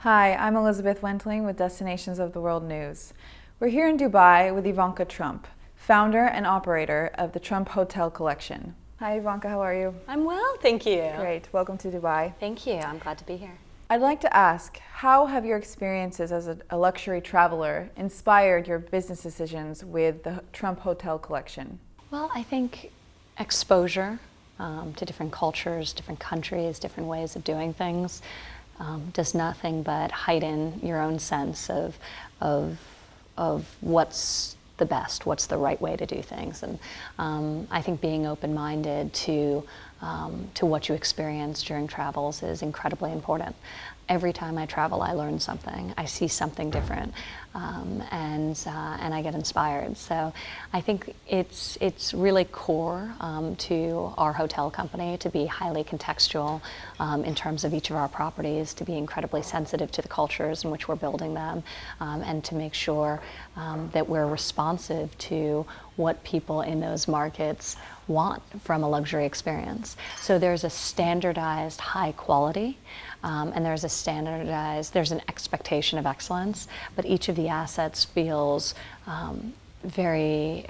Hi, I'm Elizabeth Wentling with Destinations of the World News. We're here in Dubai with Ivanka Trump, founder and operator of the Trump Hotel Collection. Hi Ivanka, how are you? I'm well, thank you. Great, welcome to Dubai. Thank you, I'm glad to be here. I'd like to ask, how have your experiences as a luxury traveler inspired your business decisions with the Trump Hotel Collection? Well, I think exposure to different cultures, different countries, different ways of doing things does nothing but heighten your own sense of what's the best, what's the right way to do things. And I think being open-minded to what you experience during travels is incredibly important. Every time I travel, I learn something. I see something different, and I get inspired. So I think it's really core to our hotel company to be highly contextual in terms of each of our properties, to be incredibly sensitive to the cultures in which we're building them, and to make sure that we're responsive to what people in those markets want from a luxury experience. So there's a standardized high quality, and there's an expectation of excellence, but each of the assets feels very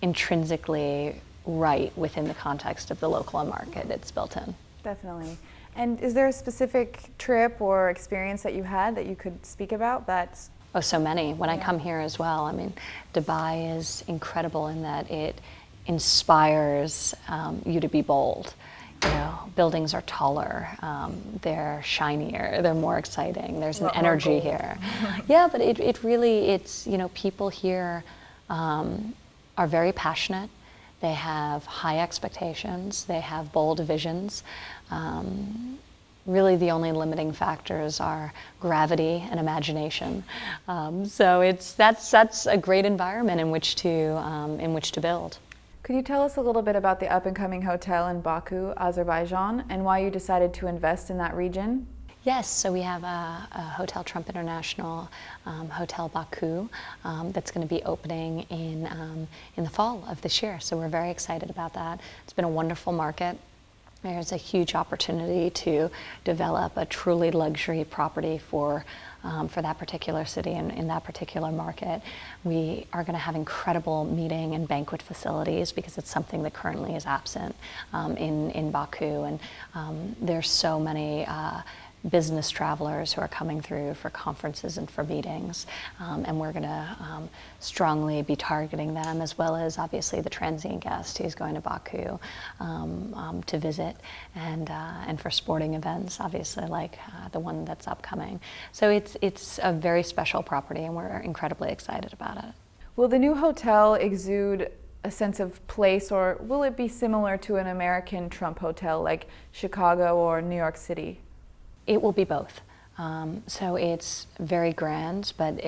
intrinsically right within the context of the local market it's built in. Definitely. And is there a specific trip or experience that you had that you could speak about that's... Oh, so many. When I come here as well, I mean, Dubai is incredible in that it inspires you to be bold. You know, buildings are taller, they're shinier, they're more exciting. There's an energy here. Yeah, but it really, you know, people here are very passionate. They have high expectations. They have bold visions. Really, the only limiting factors are gravity and imagination. So that's a great environment in which to build. Could you tell us a little bit about the up-and-coming hotel in Baku, Azerbaijan, and why you decided to invest in that region? Yes, so we have a Hotel Trump International Hotel Baku that's going to be opening in the fall of this year. So we're very excited about that. It's been a wonderful market. There's a huge opportunity to develop a truly luxury property for that particular city and in that particular market. We are going to have incredible meeting and banquet facilities because it's something that currently is absent in Baku. And there's so many business travelers who are coming through for conferences and for meetings, and we're going to strongly be targeting them, as well as obviously the transient guest who's going to Baku to visit, and for sporting events, obviously like the one that's upcoming. So it's a very special property, and we're incredibly excited about it. Will the new hotel exude a sense of place, or will it be similar to an American Trump hotel like Chicago or New York City? It will be both. So it's very grand, but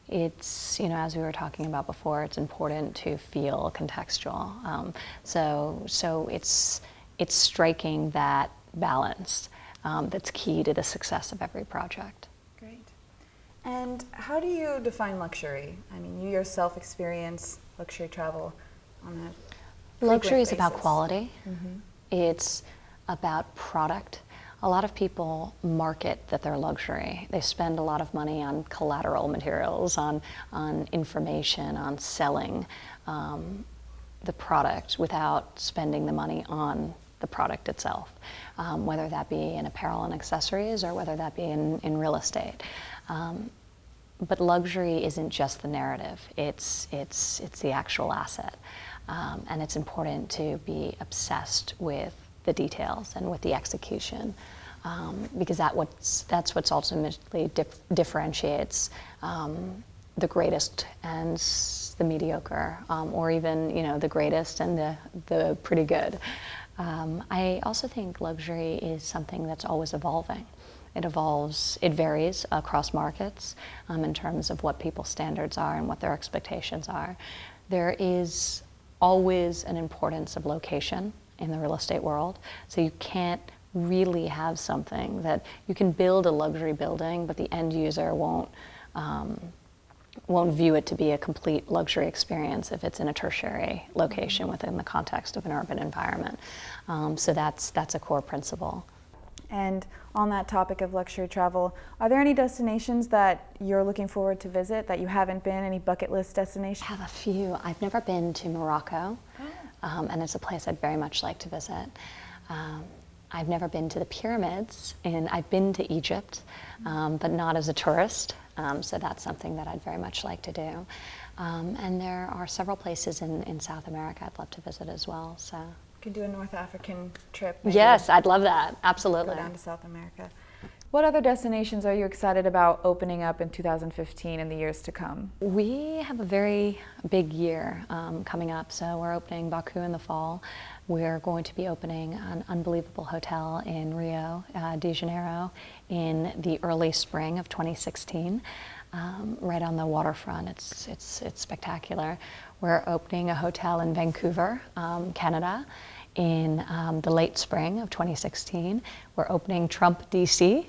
it's, you know, as we were talking about before, it's important to feel contextual. So it's striking that balance that's key to the success of every project. Great. And how do you define luxury? I mean, you yourself experience luxury travel on a frequent Luxury is about basis. quality. Mm-hmm. It's about product. A lot of people market that they're luxury. They spend a lot of money on collateral materials, on information, on selling the product without spending the money on the product itself, whether that be in apparel and accessories or whether that be in real estate. But luxury isn't just the narrative, it's the actual asset. And it's important to be obsessed with the details and with the execution, because that's what's ultimately differentiates the greatest and the mediocre, or even, you know, the greatest and the pretty good. I also think luxury is something that's always evolving. It evolves, it varies across markets in terms of what people's standards are and what their expectations are. There is always an importance of location in the real estate world. So you can't really have something that you can build a luxury building, but the end user won't view it to be a complete luxury experience if it's in a tertiary location within the context of an urban environment. So that's a core principle. And on that topic of luxury travel, are there any destinations that you're looking forward to visit that you haven't been, any bucket list destinations? I have a few. I've never been to Morocco, and it's a place I'd very much like to visit. I've never been to the pyramids, and I've been to Egypt, but not as a tourist, so that's something that I'd very much like to do. And there are several places in South America I'd love to visit as well. So. You can do a North African trip. Maybe. Yes, I'd love that. Absolutely. Go down to South America. What other destinations are you excited about opening up in 2015 and the years to come? We have a very big year coming up. So we're opening Baku in the fall. We're going to be opening an unbelievable hotel in Rio de Janeiro in the early spring of 2016. Right on the waterfront. It's spectacular. We're opening a hotel in Vancouver, Canada, in the late spring of 2016. We're opening Trump, DC,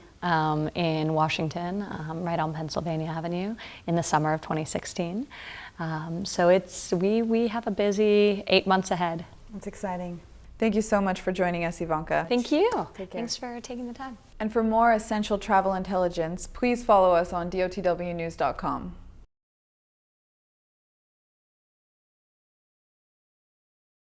in Washington, right on Pennsylvania Avenue, in the summer of 2016. So we have a busy 8 months ahead. It's exciting. Thank you so much for joining us, Ivanka. Thank you. Take care. Thanks for taking the time. And for more essential travel intelligence, please follow us on dotwnews.com.